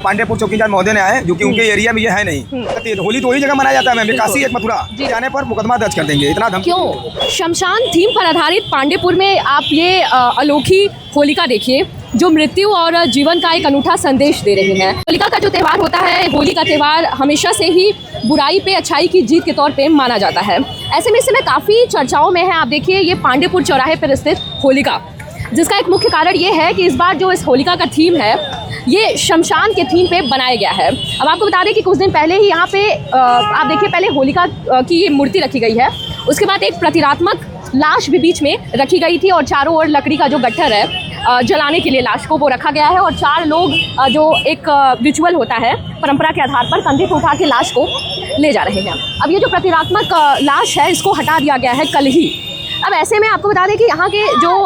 पांडेपुर चौकी इंचार्ज महोदय ने आए जो कि उनके एरिया में ये है नहीं। होली तो वही जगह मनाया जाता है मैम, काशी एक मथुरा जाने पर मुकदमा दर्ज कर देंगे, इतना धमकी। क्यों? शमशान थीम पर आधारित पांडेपुर में आप ये अनोखी होलिका देखिए जो मृत्यु और जीवन का एक अनूठा संदेश दे रही है। होलिका का जो त्यौहार होता है, होली का त्यौहार हमेशा से ही बुराई पे अच्छाई की जीत के तौर पे माना जाता है। ऐसे में इस समय काफ़ी चर्चाओं में है। आप देखिए ये पांडेपुर चौराहे पर स्थित होलिका, जिसका एक मुख्य कारण ये है कि इस बार जो इस होलिका का थीम है ये शमशान के थीम पे बनाया गया है। अब आपको बता दें कि कुछ दिन पहले ही यहाँ पे आप देखिए पहले होलिका की मूर्ति रखी गई है, उसके बाद एक प्रतीकात्मक लाश भी बीच में रखी गई थी और चारों ओर लकड़ी का जो गट्ठर है जलाने के लिए लाश को वो रखा गया है और चार लोग जो एक रिचुअल होता है परंपरा के आधार पर कंधे पर उठा के लाश को ले जा रहे हैं। अब ये जो प्रतीकात्मक लाश है इसको हटा दिया गया है कल ही। अब ऐसे में आपको बता दें कि यहाँ के जो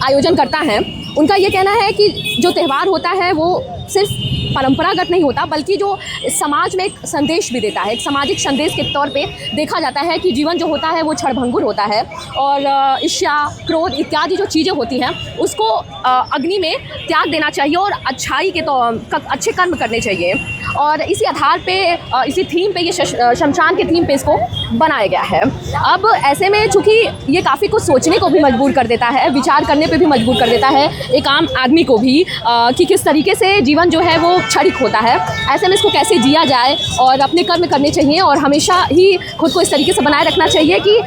आयोजन करता है उनका ये कहना है कि जो त्यौहार होता है वो सिर्फ परंपरागत नहीं होता बल्कि जो समाज में एक संदेश भी देता है, एक सामाजिक संदेश के तौर पे देखा जाता है कि जीवन जो होता है वो क्षणभंगुर होता है और ईर्ष्या, क्रोध इत्यादि जो चीज़ें होती हैं उसको अग्नि में त्याग देना चाहिए और अच्छाई के तो अच्छे कर्म करने चाहिए। और इसी आधार पे इसी थीम पे ये शमशान के थीम पे इसको बनाया गया है। अब ऐसे में चूँकि ये काफ़ी कुछ सोचने को भी मजबूर कर देता है, विचार करने पे भी मजबूर कर देता है एक आम आदमी को भी कि किस तरीके से जीवन जो है वो क्षणिक होता है। ऐसे में इसको कैसे जिया जाए और अपने कर्म करने चाहिए और हमेशा ही खुद को इस तरीके से बनाए रखना चाहिए कि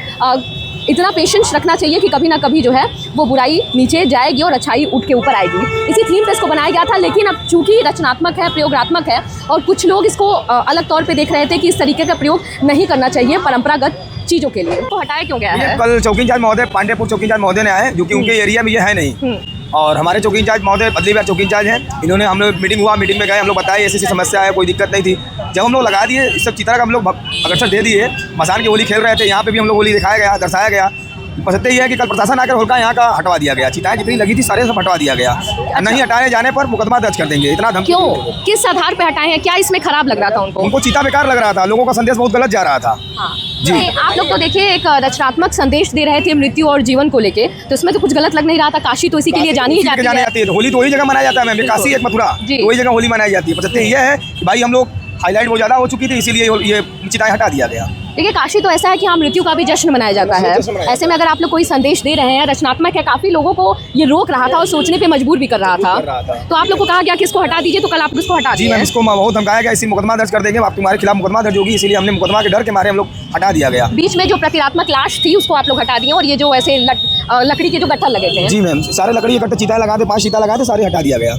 इतना पेशेंस रखना चाहिए कि कभी ना कभी जो है वो बुराई नीचे जाएगी और अच्छाई उठ के ऊपर आएगी। इसी थीम पे इसको बनाया गया था, लेकिन अब चूंकि रचनात्मक है, प्रयोगात्मक है और कुछ लोग इसको अलग तौर पे देख रहे थे कि इस तरीके का प्रयोग नहीं करना चाहिए परंपरागत चीज़ों के लिए। तो हटाया क्यों गया है? कल चौकी इंचार्ज महोदय, पांडेपुर चौकी इंचार्ज महोदय ने आए जो कि उनके एरिया में ये है नहीं और हमारे चौकी इंचार्ज महोदय बदली बार चौकी इंचार्ज हैं। इन्होंने हम लोग मीटिंग हुआ, मीटिंग में गए, हम लोग बताए ऐसी समस्या है, कोई दिक्कत नहीं थी। जब हम लोग लगा दिए इस सब चित्रा का हम लोग अग्रसर दे दिए, मसान की होली खेल रहे थे, यहाँ पे भी हम लोग होली दिखाया गया, दर्शाया गया। पसंद ये है कि कल प्रशासन आकर होलिका यहाँ का हटवा दिया गया, चिताएं जितनी लगी थी सारे सब हटवा दिया गया। नहीं हटाए जाने पर मुकदमा दर्ज कर देंगे, इतना धमकी। क्यों? किस आधार पे हटाए हैं? क्या इसमें खराब लग रहा था उनको? उनको चिता बेकार लग रहा था, लोगों का संदेश बहुत गलत जा रहा था। हाँ। जी आप लोग तो देखिए एक रचनात्मक संदेश दे रहे थे मृत्यु और जीवन को लेके, तो इसमें तो कुछ गलत लग नहीं रहा था। काशी तो इसी के लिए जानी ही जाती है। होली तो वही जगह मनाया जाता है मैम, काशी एक मथुरा वही जगह होली मनाई जाती है। पसंद ये है कि भाई हम लोग हाईलाइट बहुत ज़्यादा हो चुकी थी, इसीलिए ये चिताएं हटा दिया गया। देखिए काशी तो ऐसा है कि हाँ मृत्यु का भी जश्न मनाया जाता है। ऐसे में अगर आप लोग कोई संदेश दे रहे हैं, रचनात्मक है, काफी लोगों को ये रोक रहा था और सोचने पे मजबूर भी कर रहा था। तो आप लोग को कहा गया कि इसको हटा दीजिए, तो कल आप इसको हटा दिए। जी मैम, इसको बहुत धमकाया गया, इसी मुकदमा दर्ज कर देंगे, आप तुम्हारे खिलाफ मुकदमा दर्ज होगी, इसीलिए हमने मुकदमा के डर के मारे हम लोग हटा दिया गया। बीच में जो प्रतीकात्मक लाश थी उसको आप लोग हटा दिए और ये जो ऐसे लकड़ी के जो गट्ठर लगे थे। जी मैम, सारे लकड़ी के गट्ठर चिता लगा थे, 5 चिता लगा थे, सारे हटा दिया गया।